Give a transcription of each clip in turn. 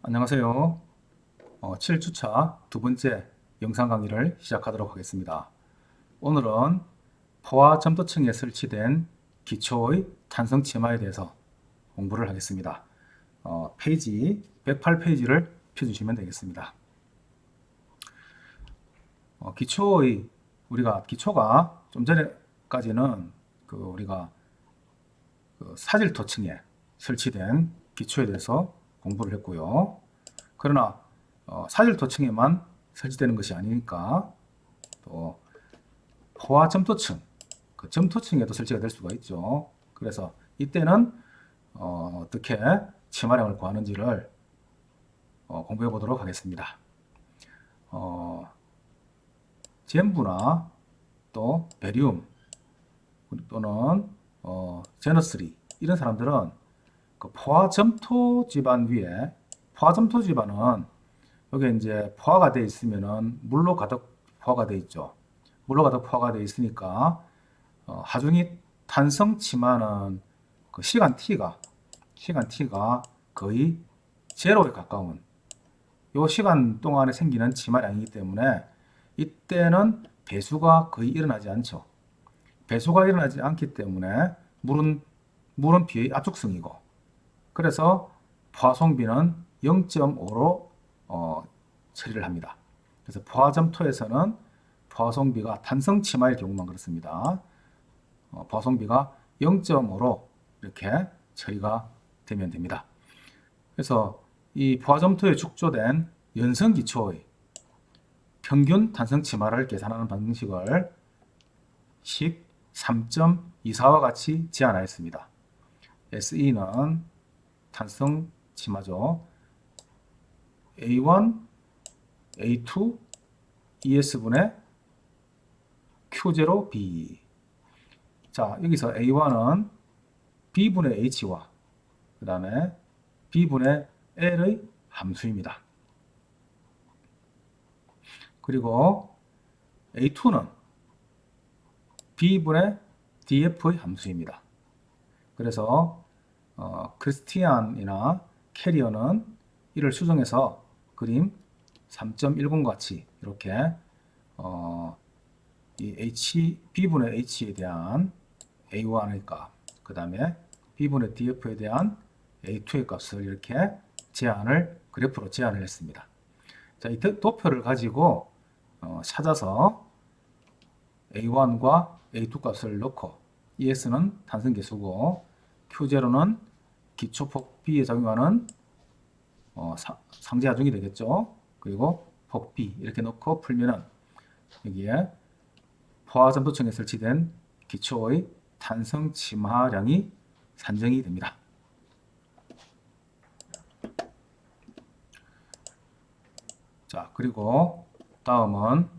안녕하세요. 7주차 두 번째 영상 강의를 시작하도록 하겠습니다. 오늘은 포화 점토층에 설치된 기초의 탄성 치마에 대해서 공부를 하겠습니다. 페이지 108페이지를 펴주시면 되겠습니다. 기초가 좀 전에까지는 우리가 사질토층에 설치된 기초에 대해서 공부를 했고요. 그러나 사질토층에만 설치되는 것이 아니니까 또 포화 점토층, 그 점토층에도 설치가 될 수가 있죠. 그래서 이때는 어떻게 치마량을 구하는지를 공부해 보도록 하겠습니다. 젠부나 또 베리움 또는 제너스리 이런 사람들은 그 포화 점토 지반 위에 포화 점토 지반은 여기 이제 포화가 되어 있으면은 물로 가득 포화가 되어 있죠. 물로 가득 포화가 되어 있으니까 하중이 탄성 치마는 그 시간 t가 거의 제로에 가까운 요 시간 동안에 생기는 치마량이기 때문에 이때는 배수가 거의 일어나지 않죠. 배수가 일어나지 않기 때문에 물은 비의 압축성이고, 그래서 포화송비는 0.5로 처리를 합니다. 그래서 포화점토에서는 포화송비가 탄성 치마일 경우만 그렇습니다. 포화송비가 0.5로 이렇게 처리가 되면 됩니다. 그래서 이 포화점토에 축조된 연성기초의 평균 탄성 치마를 계산하는 방식을 식 3.24와 같이 제안하였습니다. SE는 탄성 치마죠. A1, A2, ES분의 Q0B. 자, 여기서 A1은 B분의 H와 그 다음에 B분의 L의 함수입니다. 그리고 A2는 B분의 DF의 함수입니다. 그래서 크리스티안이나 캐리어는 이를 수정해서 그림 3.10 같이 이렇게 이 B분의 H에 대한 A1의 값, 그 다음에 B분의 DF에 대한 A2의 값을 이렇게 그래프로 제안을 했습니다. 자, 이 도표를 가지고 찾아서 A1과 A2 값을 넣고 ES는 탄성계수고 Q0는 기초폭 B에 적용하는 상제하중이 되겠죠. 그리고 폭 B 이렇게 넣고 풀면은 여기에 포화점토층에 설치된 기초의 탄성 침하량이 산정이 됩니다. 자, 그리고 다음은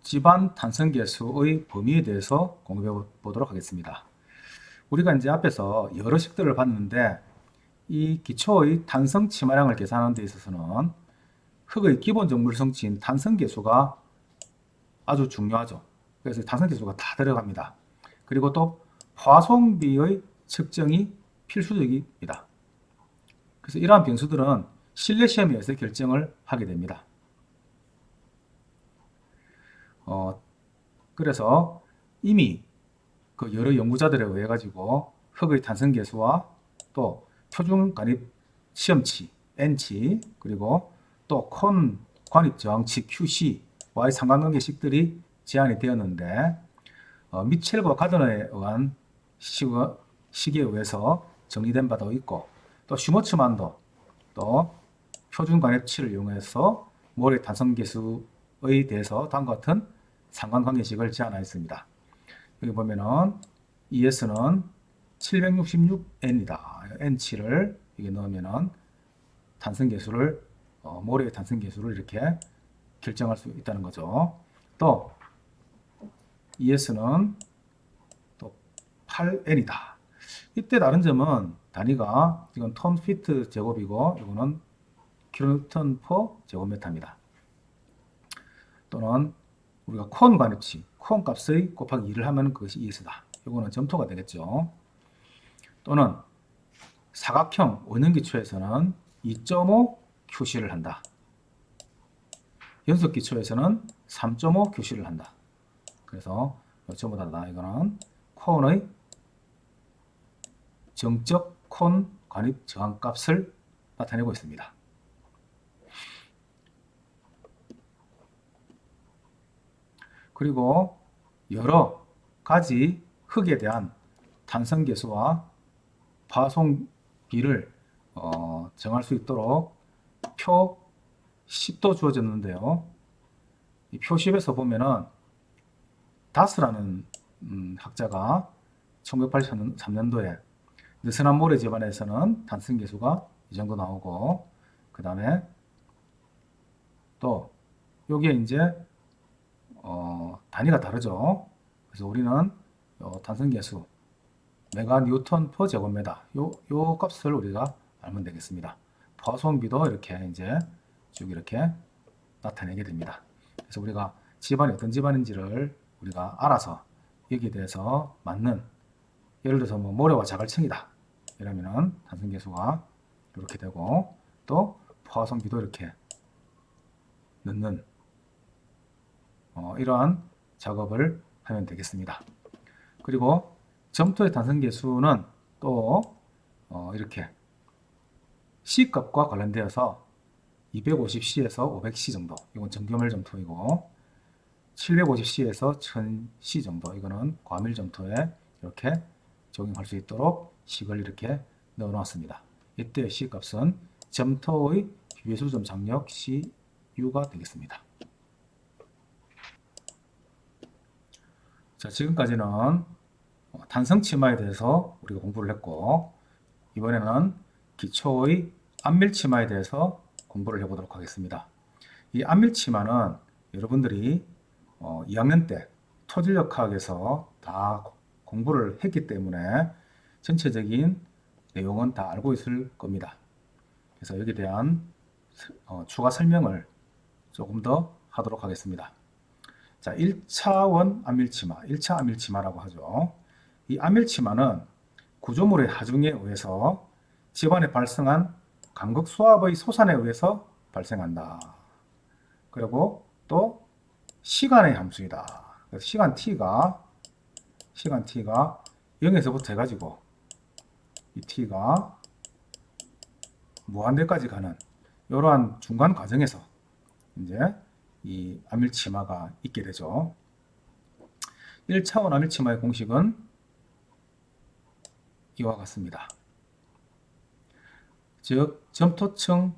집안 탄성계수의 범위에 대해서 공부해 보도록 하겠습니다. 우리가 이제 앞에서 여러 식들을 봤는데 이 기초의 탄성 치마량을 계산하는 데 있어서는 흙의 기본적 물성치인 탄성계수가 아주 중요하죠. 그래서 탄성계수가 다 들어갑니다. 그리고 또 화송비의 측정이 필수적입니다. 그래서 이러한 변수들은 실내 시험에서 결정을 하게 됩니다. 그래서 이미 그 여러 연구자들에 의해 가지고 흙의 탄성계수와 또 표준 관입 시험치 N치 그리고 또 콘 관입 저항치 QC와의 상관관계식들이 제안이 되었는데 미첼과 가드너에 의한 식에 의해서 정리된 바도 있고 또 슈머츠만도 또 표준 관입치를 이용해서 모래 탄성계수에 대해서 다음과 같은 상관관계식을 제안하였습니다. 여기 보면은 ES는 766N이다. N치를 여기 넣으면은 탄성계수를 모래의 탄성계수를 이렇게 결정할 수 있다는 거죠. 또 ES는 또 8N이다. 이때 다른 점은 단위가 지금 톤 피트 제곱이고 이거는 킬로뉴턴 퍼 제곱미터입니다. 또는 우리가 콘 관입치, 콘 값의 곱하기 2를 하면 그것이 ES다. 이거는 점토가 되겠죠. 또는 사각형 원형기초에서는 2.5 QC를 한다. 연속 기초에서는 3.5 QC를 한다. 그래서 전부 다다 이거는 콘의 정적 콘 관입 저항값을 나타내고 있습니다. 그리고 여러 가지 흙에 대한 탄성계수와 파송비를 정할 수 있도록 표 10도 주어졌는데요. 이 표 10에서 보면은 다스라는 학자가 1983년도에 느슨한 모래 집안에서는 탄성계수가 이 정도 나오고, 그 다음에 또 요게 이제 단위가 다르죠. 그래서 우리는 탄성계수 메가 뉴턴 퍼 제곱미터 요 값을 우리가 알면 되겠습니다. 파송비도 이렇게 이제 쭉 이렇게 나타내게 됩니다. 그래서 우리가 집안이 어떤 집안인지를 우리가 알아서 여기에 대해서 맞는, 예를 들어서 뭐 모래와 자갈층이다 이러면은 탄성계수가 이렇게 되고, 또 파송비도 이렇게 넣는 이러한 작업을 하면 되겠습니다. 그리고 점토의 탄성계수는 또 이렇게 C값과 관련되어서 250C에서 500C 정도, 이건 정교밀 점토이고, 750C에서 1000C 정도, 이거는 과밀 점토에 이렇게 적용할 수 있도록 식을 이렇게 넣어 놨습니다. 이때 C값은 점토의 비배수점 장력 CU가 되겠습니다. 자, 지금까지는 탄성치마에 대해서 우리가 공부를 했고, 이번에는 기초의 안밀치마에 대해서 공부를 해보도록 하겠습니다. 이 안밀치마는 여러분들이 2학년 때 토질역학에서 다 공부를 했기 때문에 전체적인 내용은 다 알고 있을 겁니다. 그래서 여기에 대한 추가 설명을 조금 더 하도록 하겠습니다. 자, 1차원 안밀치마, 1차 안밀치마라고 하죠. 이 안밀치마는 구조물의 하중에 의해서 집안에 발생한 간극수압의 소산에 의해서 발생한다. 그리고 또 시간의 함수이다. 시간 t가 0에서부터 해가지고 이 t가 무한대까지 가는 이러한 중간 과정에서 이제 이 안밀치마가 있게 되죠. 1차원 안밀치마의 공식은 이와 같습니다. 즉 점토층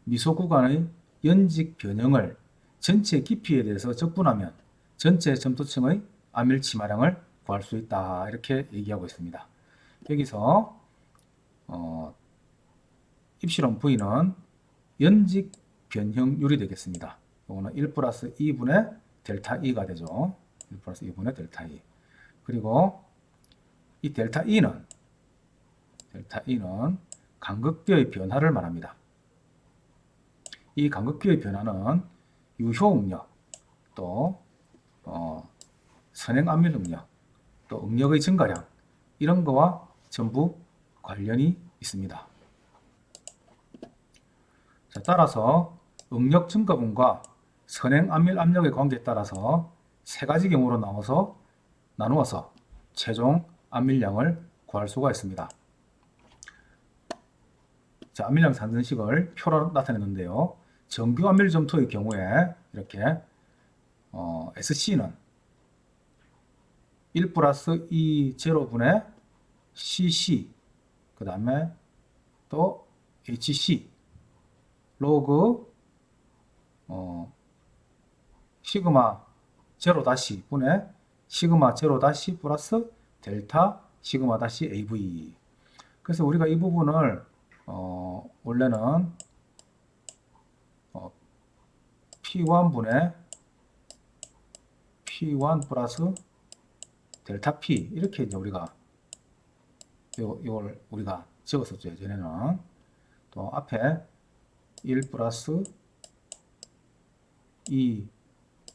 미소 구간의 연직 변형을 전체 깊이에 대해서 적분하면 전체 점토층의 안밀치마량을 구할 수 있다, 이렇게 얘기하고 있습니다. 여기서 입실론 V는 연직 변형률이 되겠습니다. 이거는 1 플러스 2분의 델타 E가 되죠. 1 플러스 2분의 델타 E. 그리고 이 델타 E는 간극비의 변화를 말합니다. 이 간극비의 변화는 유효응력, 또 선행압밀응력, 또 응력의 증가량, 이런 거와 전부 관련이 있습니다. 자, 따라서 응력 증가분과 선행압밀 압력의 관계에 따라서 세 가지 경우로 나누어서 최종 압밀량을 구할 수가 있습니다. 자, 압밀량 산전식을 표로 나타내는데요. 정규 압밀 점토의 경우에 이렇게 SC는 1 플러스 2 제로분의 CC, 그 다음에 또 HC 로그 시그마 제로 다시 분의 시그마 제로 다시 플러스 델타 시그마 다시 AV. 그래서 우리가 이 부분을 원래는 P1분의 P1 플러스 델타 P, 이렇게 이제 우리가 이걸 우리가 적었었죠. 예전에는. 또 앞에 1 플러스 2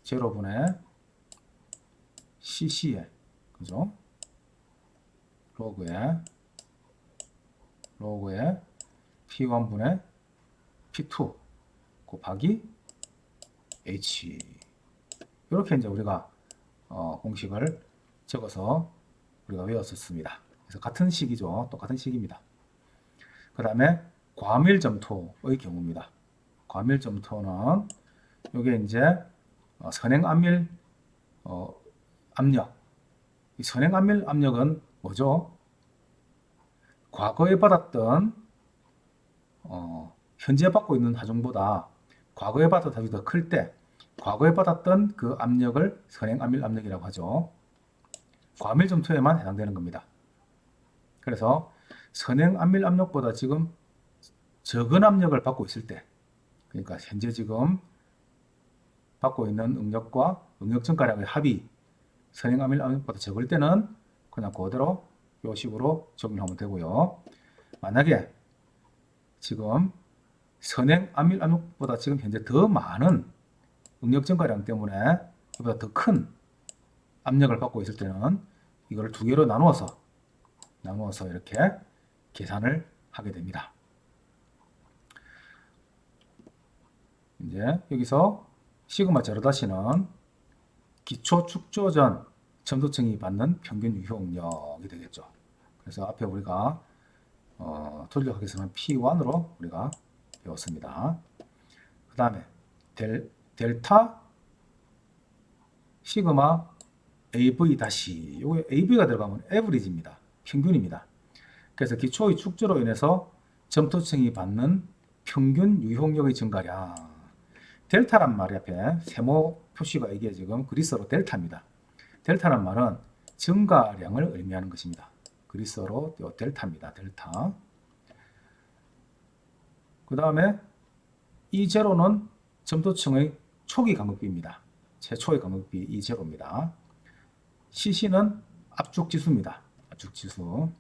제로분의 CC에, 그죠? 로그에 P1분의 P2 곱하기 H. 이렇게 이제 우리가 공식을 적어서 우리가 외웠었습니다. 그래서 같은 식이죠. 똑같은 식입니다. 그 다음에 과밀점토의 경우입니다. 과밀점토는 이게 이제 선행암밀 압력. 이 선행암밀 압력은 뭐죠? 과거에 받았던 현재 받고 있는 하중보다 과거에 받았던 하중이 더 클 때 과거에 받았던 그 압력을 선행암밀 압력이라고 하죠. 과밀점토에만 해당되는 겁니다. 그래서 선행암밀 압력보다 지금 적은 압력을 받고 있을 때, 그러니까 현재 지금 받고 있는 응력과 응력 증가량의 합이 선행암밀 압력보다 적을 때는 그냥 그대로 이 식으로 적용하면 되고요. 만약에 지금 선행암밀 압력보다 지금 현재 더 많은 응력 증가량 때문에 이보다 더 큰 압력을 받고 있을 때는 이걸 두 개로 나누어서 이렇게 계산을 하게 됩니다. 이제 여기서 시그마 제로-는 기초 축조 전 점도층이 받는 평균 유효 응력이 되겠죠. 그래서 앞에 우리가 돌려하기서는 P1으로 우리가 배웠습니다. 그 다음에 델타 시그마 AV 다시, 요거 AV가 들어가면 에버리지입니다. 평균입니다. 그래서 기초의 축조로 인해서 점토층이 받는 평균 유효력의 증가량. 델타란 말이 앞에 세모 표시가 이게 지금 그리스어로 델타입니다. 델타란 말은 증가량을 의미하는 것입니다. 그리스어로 델타입니다. 델타. 그 다음에 E0는 점토층의 초기 간극비입니다. 최초의 간극비 E0입니다. CC는 압축지수입니다. 압축지수.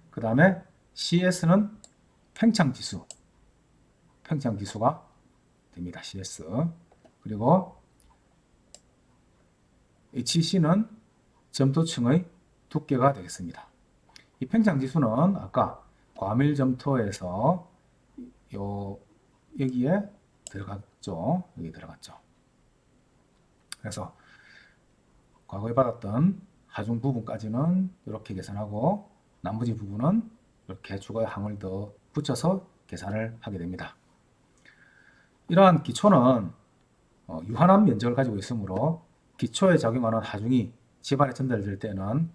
그 다음에 CS는 팽창지수. 팽창지수가 됩니다. CS. 그리고 HC는 점토층의 두께가 되겠습니다. 이 팽창지수는 아까 과밀점토에서 여기에 들어갔죠. 여기 들어갔죠. 그래서 과거에 받았던 하중 부분까지는 이렇게 계산하고 나머지 부분은 이렇게 추가 항을 더 붙여서 계산을 하게 됩니다. 이러한 기초는 유한한 면적을 가지고 있으므로 기초에 작용하는 하중이 집안에 전달될 때는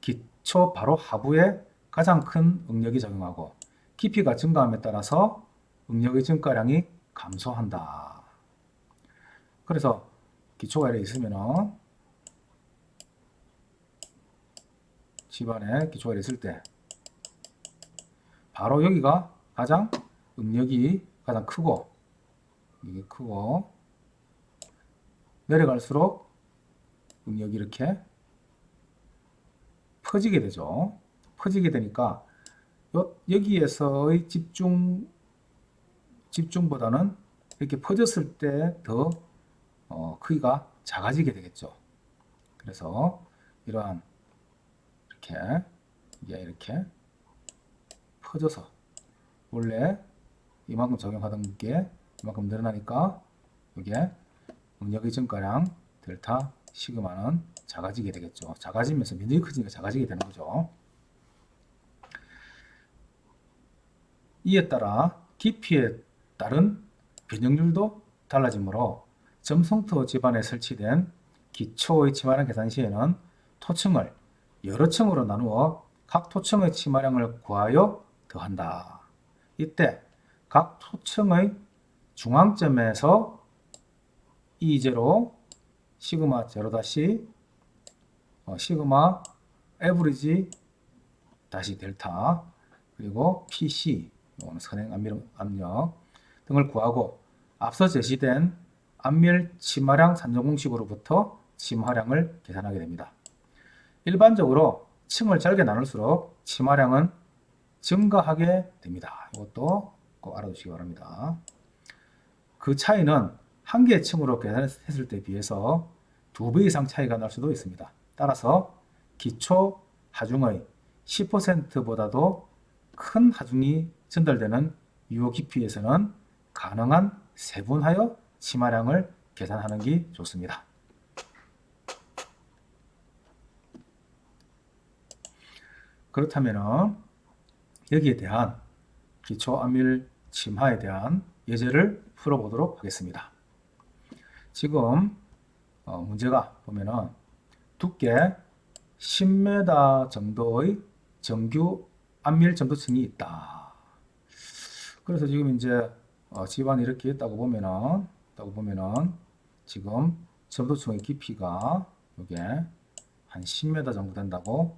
기초 바로 하부에 가장 큰 응력이 작용하고 깊이가 증가함에 따라서 응력의 증가량이 감소한다. 그래서 기초가 이렇게 있으면 집안에 기초가 있을 때 바로 여기가 가장 응력이 가장 크고 이게 크고 내려갈수록 응력이 이렇게 퍼지게 되죠. 퍼지게 되니까 여기에서의 집중보다는 이렇게 퍼졌을 때 더 크기가 작아지게 되겠죠. 그래서 이러한 이렇게 퍼져서 원래 이만큼 적용하던 게 이만큼 늘어나니까 이게 응력의 증가량 델타 시그마는 작아지게 되겠죠. 작아지면서 면적이 커지니까 작아지게 되는 거죠. 이에 따라 깊이에 따른 변형률도 달라지므로 점성토 집안에 설치된 기초의 치마량 계산 시에는 토층을 여러 층으로 나누어 각 토층의 치마량을 구하여 더한다. 이때 각 토층의 중앙점에서 E0 시그마 제로 다시 시그마 에브리지 다시 델타 그리고 PC 선행 압력 등을 구하고 앞서 제시된 압밀 치마량 산정 공식으로부터 치마량을 계산하게 됩니다. 일반적으로 층을 짧게 나눌수록 치마량은 증가하게 됩니다. 이것도 꼭 알아두시기 바랍니다. 그 차이는 한 개의 층으로 계산했을 때 비해서 2배 이상 차이가 날 수도 있습니다. 따라서 기초 하중의 10%보다도 큰 하중이 전달되는 유효 깊이에서는 가능한 세분하여 치마량을 계산하는 게 좋습니다. 그렇다면 여기에 대한 기초암밀 침하에 대한 예제를 풀어보도록 하겠습니다. 지금 문제가 보면은 두께 10m 정도의 정규 암밀 점도층이 있다. 그래서 지금 이제 집안이 이렇게 있다고 보면은 지금 점도층의 깊이가 이게 한 10m 정도 된다고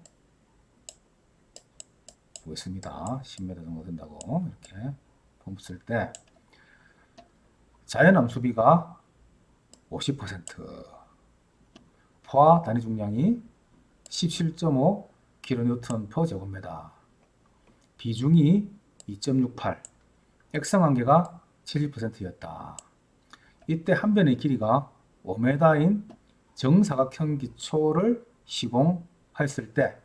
보겠습니다. 10m 정도 된다고 이렇게 봤을 때 자연암수비가 50%, 포화 단위 중량이 17.5kN/제곱미터, 비중이 2.68, 액성한계가 70%였다. 이때 한 변의 길이가 5m인 정사각형 기초를 시공했을 때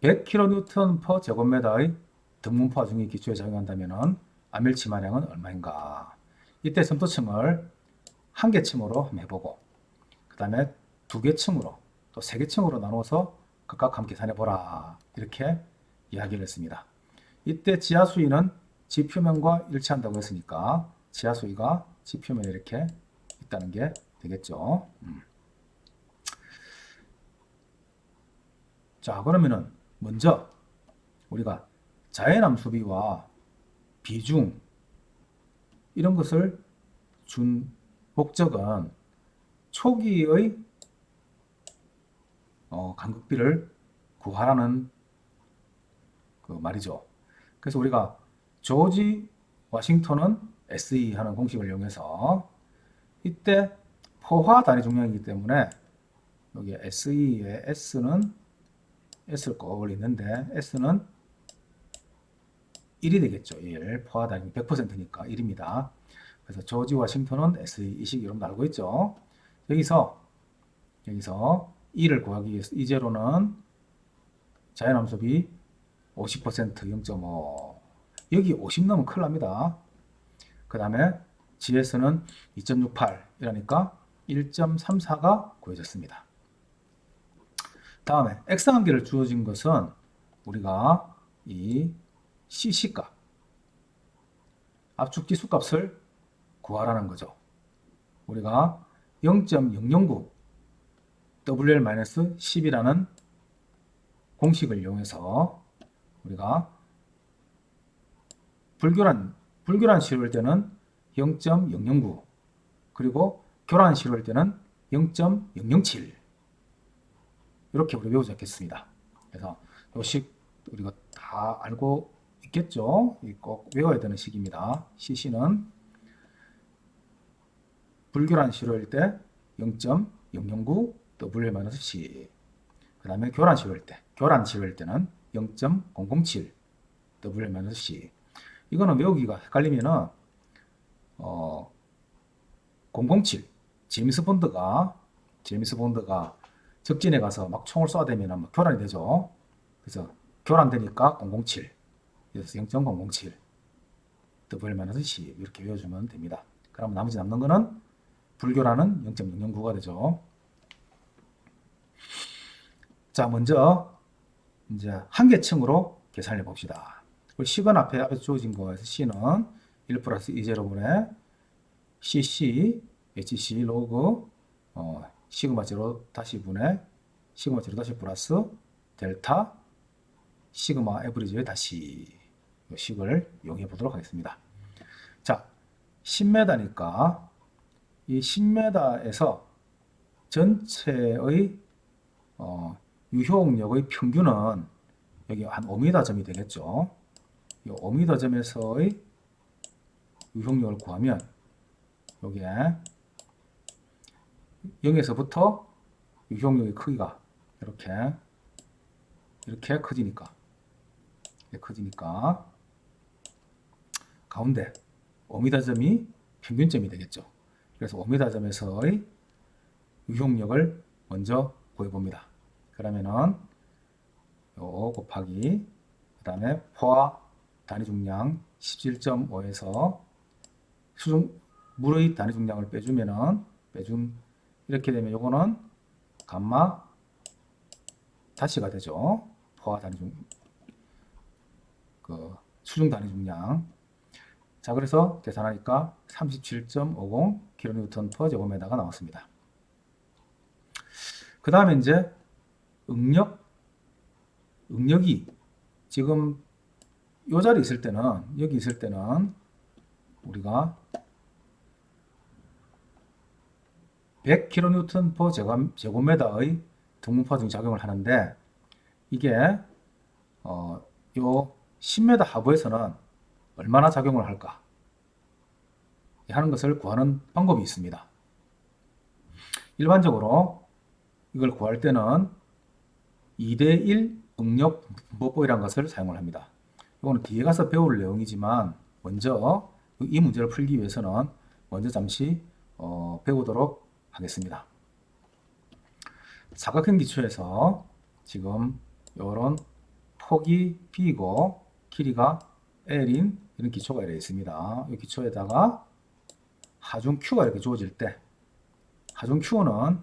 100kN/제곱미터의 등분포화 중의 기초에 작용한다면 암밀 치마량은 얼마인가? 이때 점도층을 한 개 층으로 한번 해보고 그 다음에 두 개 층으로 또 세 개 층으로 나눠서 각각 한번 계산해 보라 이렇게 이야기를 했습니다. 이때 지하 수위는 지표면과 일치한다고 했으니까 지하 수위가 지표면에 이렇게 있다는 게 되겠죠. 자, 그러면은 먼저 우리가 자연암수비와 비중 이런 것을 준 목적은 초기의 간극비를 구하라는 그 말이죠. 그래서 우리가 조지 워싱턴은 SE 하는 공식을 이용해서 이때 포화 단위 중량이기 때문에 여기 SE의 S는 S를 꼭 올리는데 S는 1이 되겠죠. 1. 포화 단위 100%니까 1입니다. 그래서 조지 워싱턴은 SE 이 식 여러분 알고 있죠? 여기서 2를 구하기 위해서 이제로는 자연함수비 50% 0.5 여기 50 넣으면 큰일 납니다. 그 다음에 GS는 2.68 이러니까 1.34가 구해졌습니다. 다음에 X한계를 주어진 것은 우리가 이 CC값 압축 지수값을 구하라는 거죠. 우리가 0.009 WL-10이라는 공식을 이용해서 우리가 불교란 시료일 때는 0.009 그리고 교란 시료일 때는 0.007 이렇게 우리 외우지 않겠습니다. 그래서 이 식 우리가 다 알고 있겠죠? 꼭 외워야 되는 식입니다. CC는 불교란 시료일 때 0.009 WL-C 그 다음에 교란 시료일 때는 0.007 WL-C 이거는 외우기가 헷갈리면은 007 제임스 본드가 적진에 가서 막 총을 쏴대면 막 교란이 되죠. 그래서 교란되니까 007 그래서 0.007 WL-C 이렇게 외워주면 됩니다. 그럼 나머지 남는 거는 불교란은 0.009가 되죠. 자, 먼저 이제 한 개 층으로 계산해 봅시다. 식은 앞에 주어진 거에서 C는 1 플러스 2제로분의 CC HC 로그 시그마 제로 다시 분의 시그마 제로 다시 플러스 델타 시그마 에브리지의 다시 이 식을 이용해 보도록 하겠습니다. 자, 10m니까 이 10m에서 전체의 유효응력의 평균은 여기 한 5m 점이 되겠죠. 이 5m 점에서의 유효응력을 구하면 여기에 0에서부터 유효응력의 크기가 이렇게 커지니까 가운데 5m 점이 평균점이 되겠죠. 그래서 5m 점에서의 유효응력을 먼저 구해봅니다. 그러면은 요 곱하기 그 다음에 포화 단위 중량 17.5에서 물의 단위 중량을 빼주면은 이렇게 되면 요거는 감마 다시가 되죠. 포화 단위 수중 단위 중량. 자, 그래서 계산하니까 37.50 kN/제곱미터가 나왔습니다. 그 다음에 이제 응력이 지금 요 자리 있을 때는, 여기 있을 때는 우리가 100kN/제곱미터의 등분파 중 작용을 하는데, 이게 요 10m 하부에서는 얼마나 작용을 할까 하는 것을 구하는 방법이 있습니다. 일반적으로 이걸 구할 때는 2대1 응력분포법이라는 것을 사용을 합니다. 이거는 뒤에 가서 배울 내용이지만 먼저 이 문제를 풀기 위해서는 먼저 잠시 배우도록 하겠습니다. 사각형 기초에서 지금 이런 폭이 B이고 길이가 L인 이런 기초가 이렇게 있습니다. 이 기초에다가 하중 Q가 이렇게 주어질 때, 하중 Q는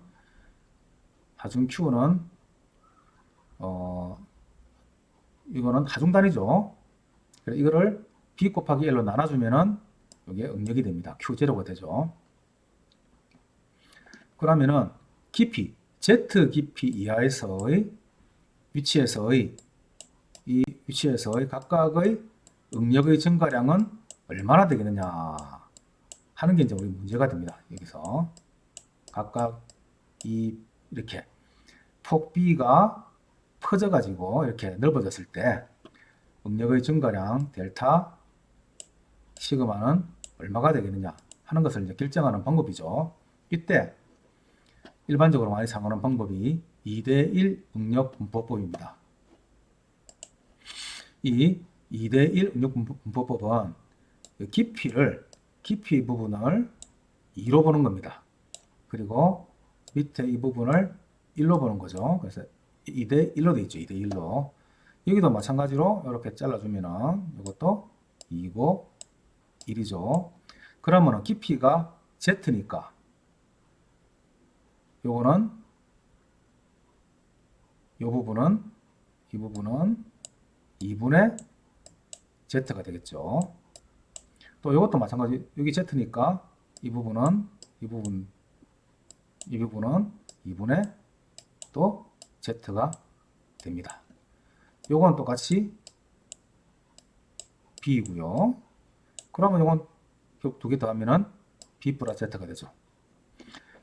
이거는 하중 단위죠. 그래서 이거를 B 곱하기 L로 나눠주면은 이게 응력이 됩니다. Q0가 되죠. 그러면은 깊이, Z 깊이 이하에서의 위치에서의 각각의 응력의 증가량은 얼마나 되겠느냐 하는 게 이제 우리 문제가 됩니다. 여기서 각각 이렇게 폭 B가 퍼져 가지고 이렇게 넓어졌을 때 응력의 증가량 델타 시그마는 얼마가 되겠느냐 하는 것을 이제 결정하는 방법이죠. 이때 일반적으로 많이 사용하는 방법이 2대1 응력 분포법입니다. 이 2대1 응력 분포법은 깊이 부분을 2로 보는 겁니다. 그리고 밑에 이 부분을 1로 보는 거죠. 그래서 2대1로 되어 있죠. 2대1로. 여기도 마찬가지로 이렇게 잘라주면은 이것도 2고 1이죠. 그러면은 깊이가 Z니까 요거는 이 부분은 2분의 Z가 되겠죠. 또 이것도 마찬가지. 여기 Z니까 이 부분은 2분의 또 Z가 됩니다. 요건 똑같이 B이고요. 그러면 요건 두 개 더하면은 B 플러스 Z가 되죠.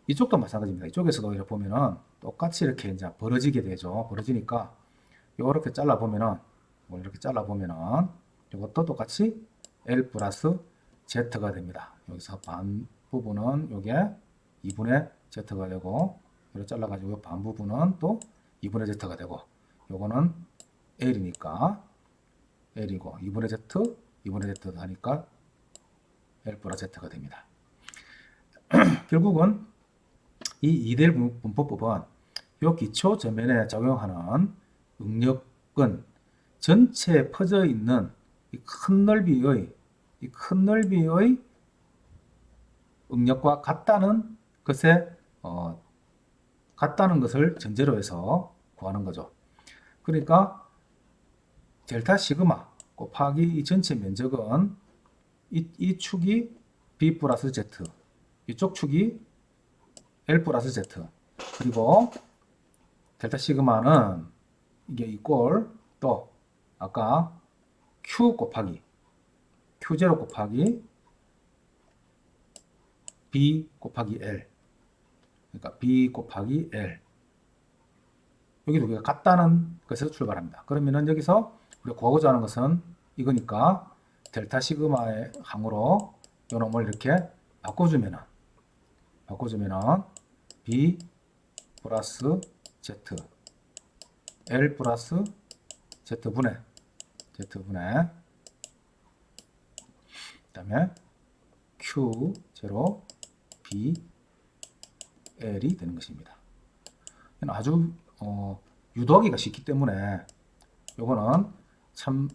이쪽도 마찬가지입니다. 이쪽에서도 이렇게 보면은 똑같이 이렇게 이제 벌어지게 되죠. 벌어지니까 요렇게 잘라보면은 이것도 똑같이 L 플러스 Z가 됩니다. 여기서 반 부분은 요게 2분의 Z가 되고, 이렇게 잘라가지고 반 부분은 또 2분의 Z가 되고, 요거는 L이니까 L이고 2분의 Z 하니까 L 플러스 Z가 됩니다. 결국은 이 2대1 분포법은 요 기초 저면에 작용하는 응력은 전체에 퍼져 있는 이 큰 넓이의 응력과 같다는 것을 전제로 해서 구하는 거죠. 그러니까 델타 시그마 곱하기 이 전체 면적은 이 축이 B 플러스 Z, 이쪽 축이 L 플러스 Z, 그리고 델타 시그마는 이게 이꼴 또 아까 Q0 곱하기 B 곱하기 L, 그러니까 B 곱하기 L, 여기 두 개가 같다는 것에서 출발합니다. 그러면은 여기서 우리가 구하고자 하는 것은 이거니까 델타 시그마의 항으로 요 놈을 이렇게 바꿔주면은 B 플러스 Z, L 플러스 Z분의 그 다음에 Q0 B L이 되는 것입니다. 아주 유도하기가 쉽기 때문에 요거는 참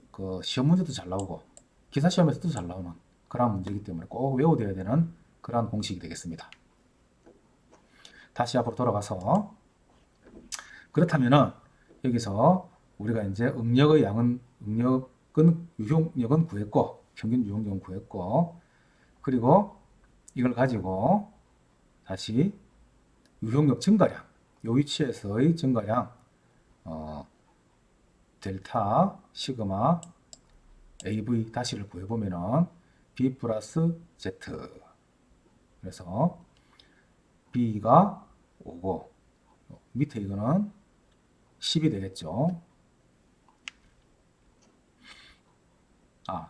시험 문제도 잘 나오고 기사 시험에서도 잘 나오는 그런 문제이기 때문에 꼭 외워둬야 되는 그러한 공식이 되겠습니다. 다시 앞으로 돌아가서 그렇다면은 여기서 우리가 이제 응력의 양은 유효력은 구했고 평균 유효력은 구했고 그리고 이걸 가지고 다시 유효력 증가량 요 위치에서의 증가량 델타 시그마 AV 다시를 구해보면은 B 플러스 Z 그래서 B가 5고 밑에 이거는 10이 되겠죠.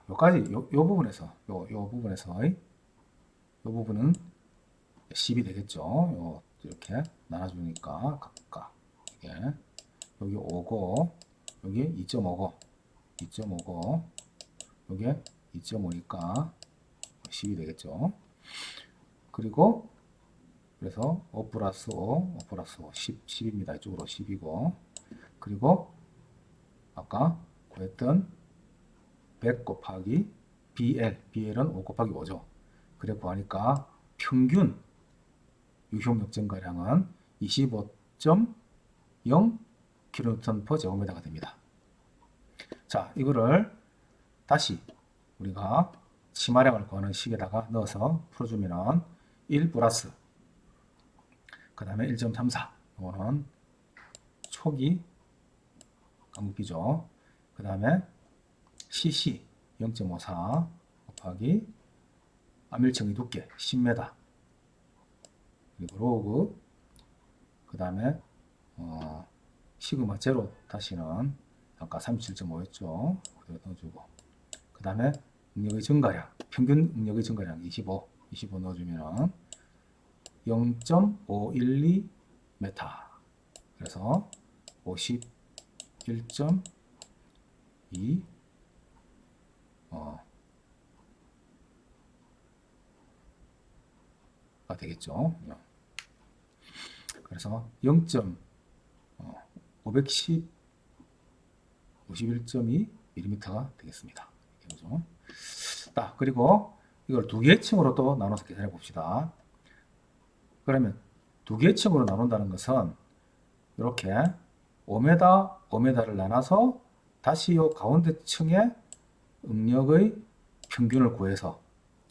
요까지 요 부분에서 요 부분은 10이 되겠죠. 이렇게 나눠주니까 각각 이게 여기 5고 여기 2.5고 2.5고 여기에 2.5니까 10이 되겠죠. 그리고 그래서 5 플러스 5 플러스 5 10입니다. 이쪽으로 10이고 그리고 아까 구했던 100 곱하기 BL은 5 곱하기 5죠. 그래 구하니까 평균 유효력 증가량은 25.0 kN/제곱미터가 됩니다. 자, 이거를 다시 우리가 치마량을 구하는 식에다가 넣어서 풀어주면은 1 플러스 그 다음에 1.34 이거는 초기 강기죠. 그 다음에 cc 0.54 곱하기 암일층의 두께 10m 그리고 로그 그 다음에 시그마 제로 다시는 아까 37.5였죠. 그대로 넣어주고 그 다음에 응력의 증가량 평균 응력의 증가량 25 넣어주면 0.512m 그래서 51.2 가 되겠죠. 그래서 51.2mm가 되겠습니다. 그죠? 그리고 이걸 두 개의 층으로 또 나눠서 계산해 봅시다. 그러면 두 개의 층으로 나눈다는 것은 이렇게 5m, 5m를 나눠서 다시 이 가운데 층의 응력의 평균을 구해서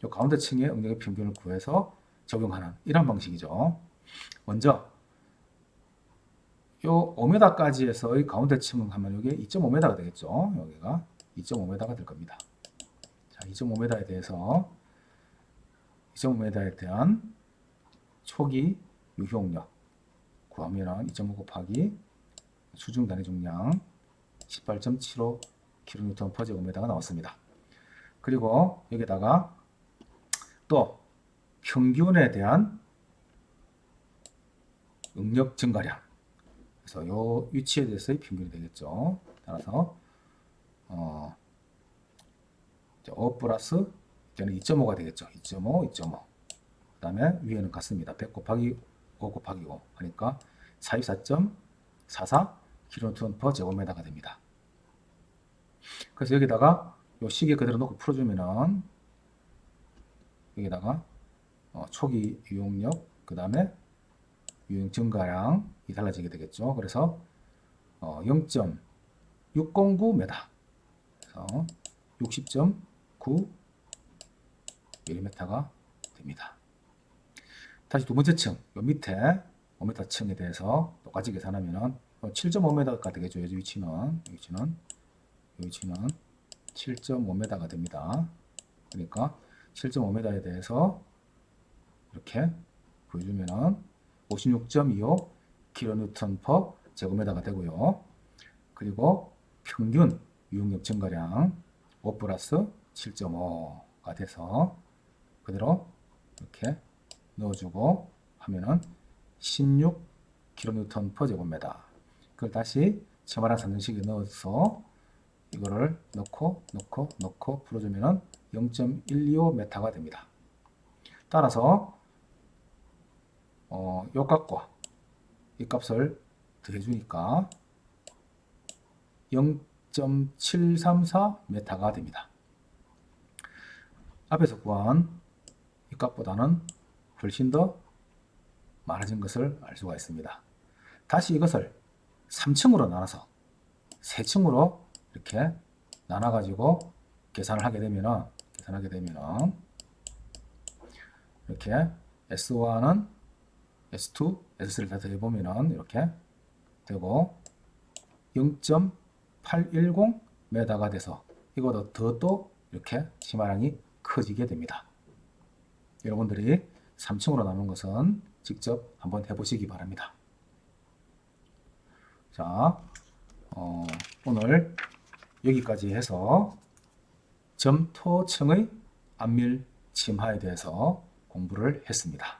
이 가운데 층의 응력의 평균을 구해서 적용하는 이런 방식이죠. 먼저 요 5m까지에서의 가운데 층은 하면 이게 2.5m가 되겠죠. 여기가 2.5m가 될 겁니다. 자, 2.5m에 대해서 2.5m에 대한 초기 유효력 구하면 2.5 곱하기 수중 단위 중량 18.75 kN/제곱미터가 나왔습니다. 그리고 여기다가 또 평균에 대한 응력 증가량 그래서 이 위치에 대해서의 평균이 되겠죠. 따라서 5 플러스 이제는 2.5가 되겠죠. 2.5 그 다음에 위에는 같습니다. 100 곱하기 5 곱하기 5 하니까 44.44 kN/제곱미터가 됩니다. 그래서 여기다가 이 시계 그대로 놓고 풀어주면은 여기다가 초기 유용력 그 다음에 유용 증가량이 달라지게 되겠죠. 그래서 0.609m 그래서 60.9mm가 됩니다. 다시 두 번째 층, 요 밑에 5m 층에 대해서 똑같이 계산하면 7.5m가 되겠죠. 이 위치는 7.5m가 됩니다. 그러니까 7.5m에 대해서 이렇게 보여주면은 56.25 kN/제곱미터가 되고요. 그리고 평균 유용력 증가량 5 플러스 7.5가 돼서 그대로 이렇게 넣어주고 하면은 16 kN/제곱미터. 그걸 다시 체마란 산정식에 넣어서 이거를 넣고 풀어주면은 0.125m가 됩니다. 따라서 요 값과 이 값을 더해주니까 0.734m가 됩니다. 앞에서 구한 이 값보다는 훨씬 더 많아진 것을 알 수가 있습니다. 다시 이것을 3층으로 나눠서 3층으로 이렇게 나눠가지고 계산을 하게 되면은 이렇게 S1은 S2, S3를 다 더해보면은 이렇게 되고 0.810m가 돼서 이거보다 더 또 이렇게 심화량이 커지게 됩니다. 여러분들이 3층으로 나눈 것은 직접 한번 해보시기 바랍니다. 자, 오늘 여기까지 해서 점토층의 안밀 침하에 대해서 공부를 했습니다.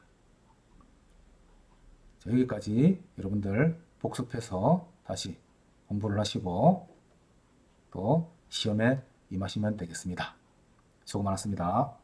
자, 여기까지 여러분들 복습해서 다시 공부를 하시고 또 시험에 임하시면 되겠습니다. 수고 많았습니다.